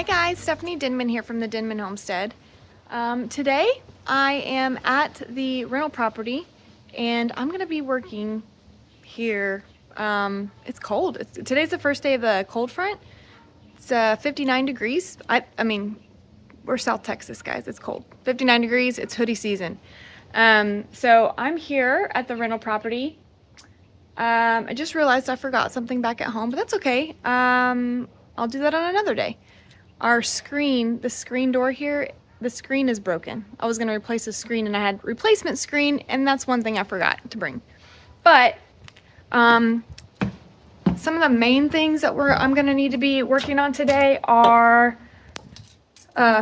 Hey guys, Stephanie Denman here from the Denman Homestead. Today I am at the rental property and I'm gonna be working here. It's cold. Today's the first day of the cold front. It's 59 degrees. I mean, we're South Texas, guys. It's cold. 59 degrees. It's hoodie season. So I'm here at the rental property. I just realized I forgot something back at home, but that's okay. I'll do that on another day. Our screen, the screen door here, the screen is broken. I was gonna replace the screen and I had replacement screen, and that's one thing I forgot to bring. But some of the main things that I'm gonna need to be working on today are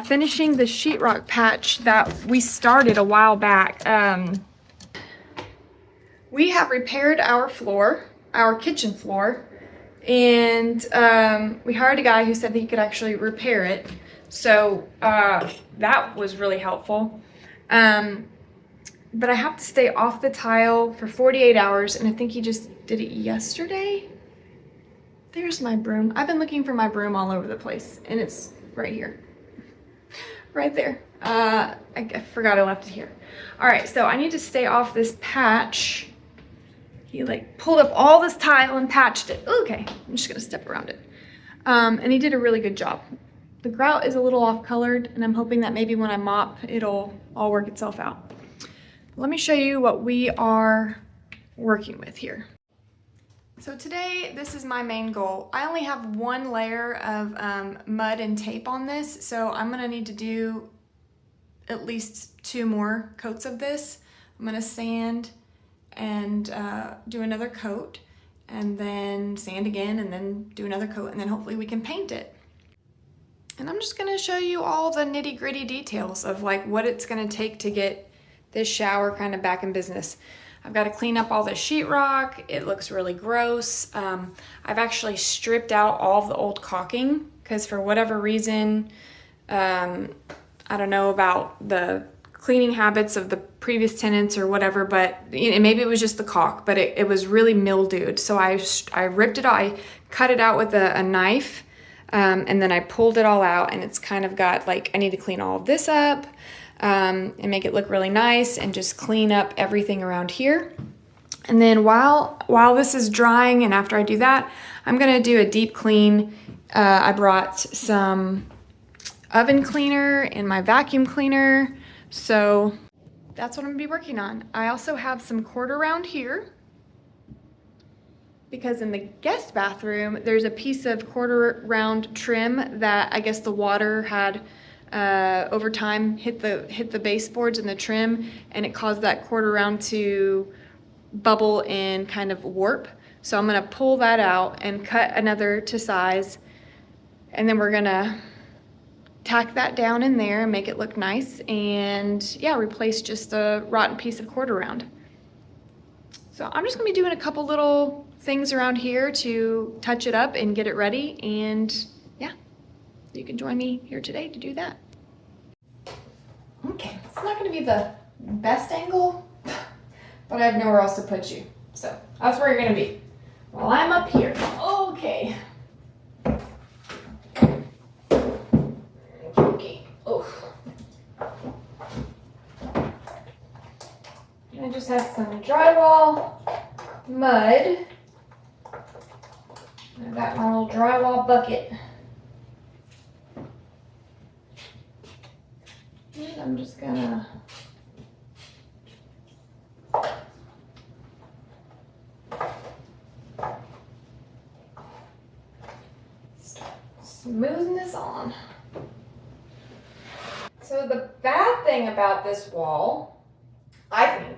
finishing the sheetrock patch that we started a while back. We have repaired our floor, our kitchen floor, and we hired a guy who said that he could actually repair it. So that was really helpful. But I have to stay off the tile for 48 hours, and I think he just did it yesterday. There's my broom. I've been looking for my broom all over the place, and it's right here. Right there. I forgot I left it here. All right, so I need to stay off this patch. He like pulled up all this tile and patched it. Okay, I'm just gonna step around it. And he did a really good job. The grout is a little off colored, and I'm hoping that maybe when I mop, it'll all work itself out. Let me show you what we are working with here. So today, this is my main goal. I only have one layer of mud and tape on this, so I'm gonna need to do at least 2 more coats of this. I'm gonna sand and do another coat, and then sand again, and then do another coat, and then hopefully we can paint it. And I'm just gonna show you all the nitty-gritty details of like what it's gonna take to get this shower kind of back in business. I've got to clean up all the sheetrock. It looks really gross. I've actually stripped out all of the old caulking because for whatever reason, I don't know about the cleaning habits of the previous tenants or whatever, but maybe it was just the caulk, but it was really mildewed. So I ripped it out, I cut it out with a knife, and then I pulled it all out, and it's kind of got like, I need to clean all of this up and make it look really nice and just clean up everything around here. And then while this is drying and after I do that, I'm gonna do a deep clean. I brought some oven cleaner and my vacuum cleaner. So that's what I'm gonna be working on. I also have some cord around here because in the guest bathroom, there's a piece of quarter round trim that I guess the water had over time hit the baseboards and the trim, and it caused that quarter round to bubble and kind of warp. So I'm gonna pull that out and cut another to size, and then we're gonna tack that down in there and make it look nice, and yeah, replace just a rotten piece of quarter round. So I'm just gonna be doing a couple little things around here to touch it up and get it ready, and yeah, you can join me here today to do that. Okay, it's not gonna be the best angle, but I have nowhere else to put you. So that's where you're gonna be while I'm up here. Okay. I just have some drywall, mud. I've got my little drywall bucket. And I'm just gonna start smoothing this on. So the bad thing about this wall, I think,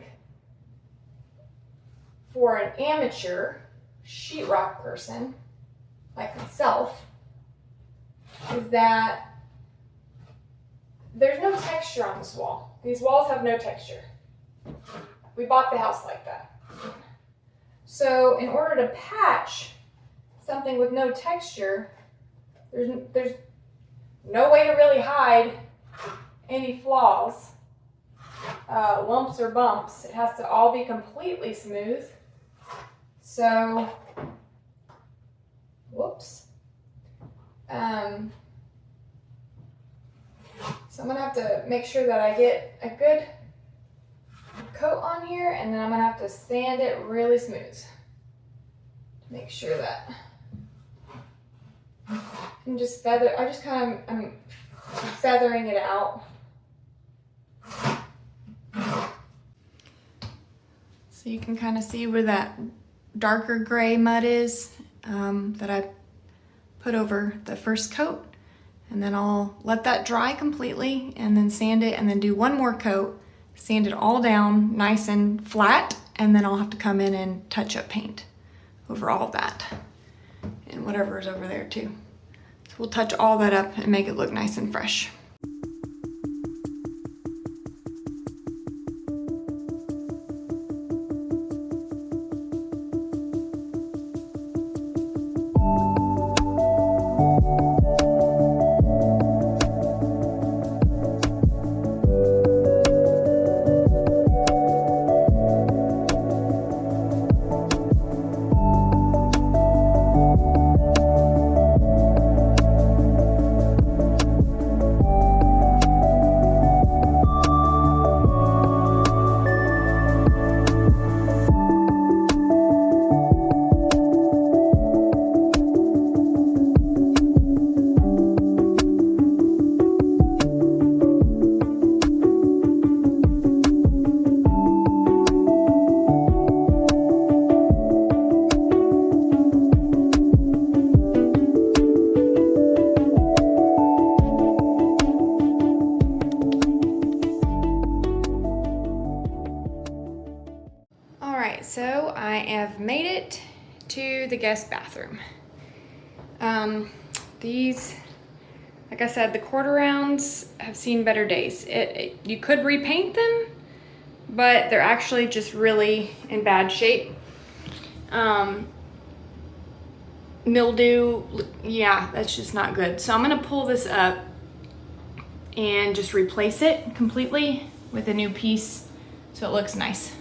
for an amateur sheetrock person like myself, is that there's no texture on this wall. These walls have no texture. We bought the house like that. So in order to patch something with no texture, there's no way to really hide any flaws, lumps or bumps. It has to all be completely smooth. So, whoops. So I'm gonna have to make sure that I get a good coat on here, and then I'm gonna have to sand it really smooth to make sure that I'm just I'm feathering it out. So you can kind of see where that darker gray mud is that I put over the first coat. And then I'll let that dry completely and then sand it and then do one more coat, sand it all down nice and flat, and then I'll have to come in and touch up paint over all of that and whatever is over there too. So we'll touch all that up and make it look nice and fresh. So I have made it to the guest bathroom. These, like I said, the quarter rounds have seen better days. You could repaint them, but they're actually just really in bad shape. Mildew, yeah, that's just not good. So I'm gonna pull this up and just replace it completely with a new piece so it looks nice.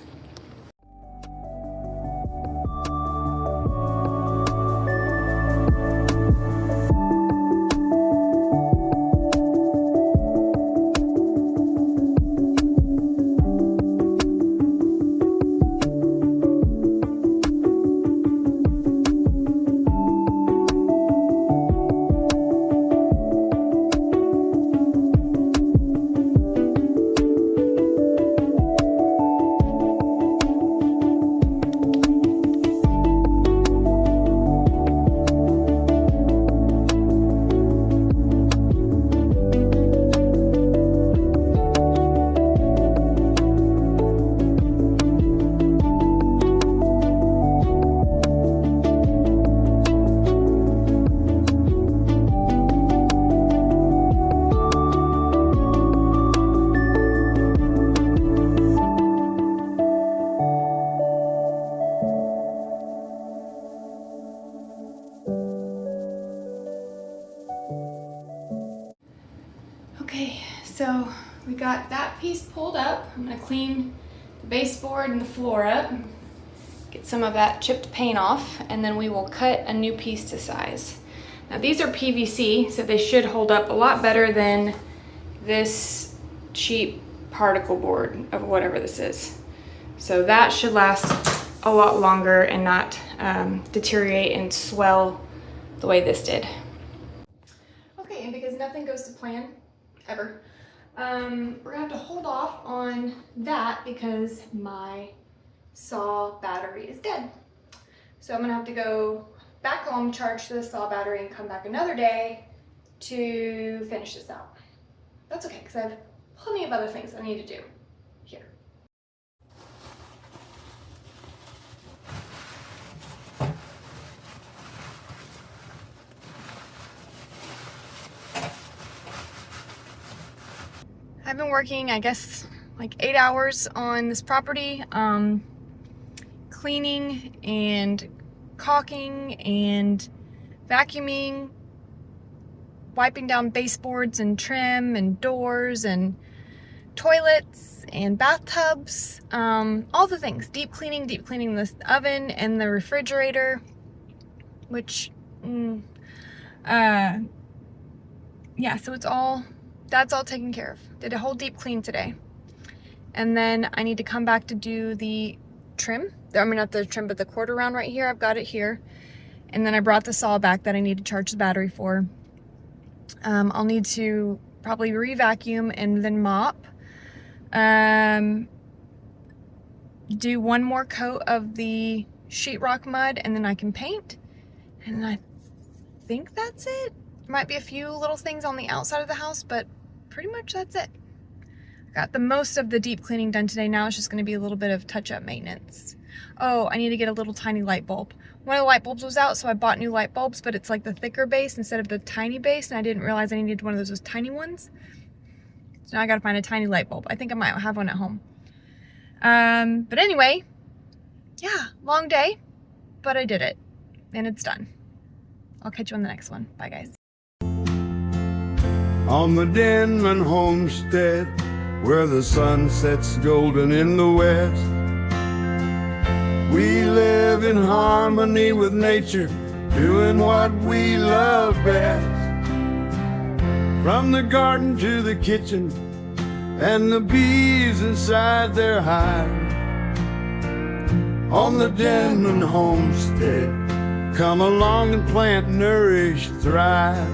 Okay, so we got that piece pulled up. I'm gonna clean the baseboard and the floor up, get some of that chipped paint off, and then we will cut a new piece to size. Now these are PVC, so they should hold up a lot better than this cheap particle board of whatever this is. So that should last a lot longer and not deteriorate and swell the way this did. Okay, and because nothing goes to plan, ever. We're gonna have to hold off on that because my saw battery is dead. So I'm gonna have to go back home, charge the saw battery, and come back another day to finish this out. That's okay, because I have plenty of other things I need to do here. I've been working, I guess, like 8 hours on this property, cleaning and caulking and vacuuming, wiping down baseboards and trim and doors and toilets and bathtubs, all the things. Deep cleaning the oven and the refrigerator, which, yeah, so it's all that's all taken care of. Did a whole deep clean today. And then I need to come back to do the trim. I mean, not the trim, but the quarter round right here. I've got it here. And then I brought the saw back that I need to charge the battery for. I'll need to probably re-vacuum and then mop. Do one more coat of the sheetrock mud, and then I can paint. And I think that's it. Might be a few little things on the outside of the house, but pretty much that's it. Got the most of the deep cleaning done today. Now it's just going to be a little bit of touch-up maintenance. Oh, I need to get a little tiny light bulb. One of the light bulbs was out, so I bought new light bulbs, but it's like the thicker base instead of the tiny base, and I didn't realize I needed one of those tiny ones. So now I got to find a tiny light bulb. I think I might have one at home. But anyway, yeah, long day, but I did it, and it's done. I'll catch you on the next one. Bye, guys. On the Denman homestead, where the sun sets golden in the west, we live in harmony with nature, doing what we love best. From the garden to the kitchen, and the bees inside their hive. On the Denman homestead, come along and plant, nourish, thrive.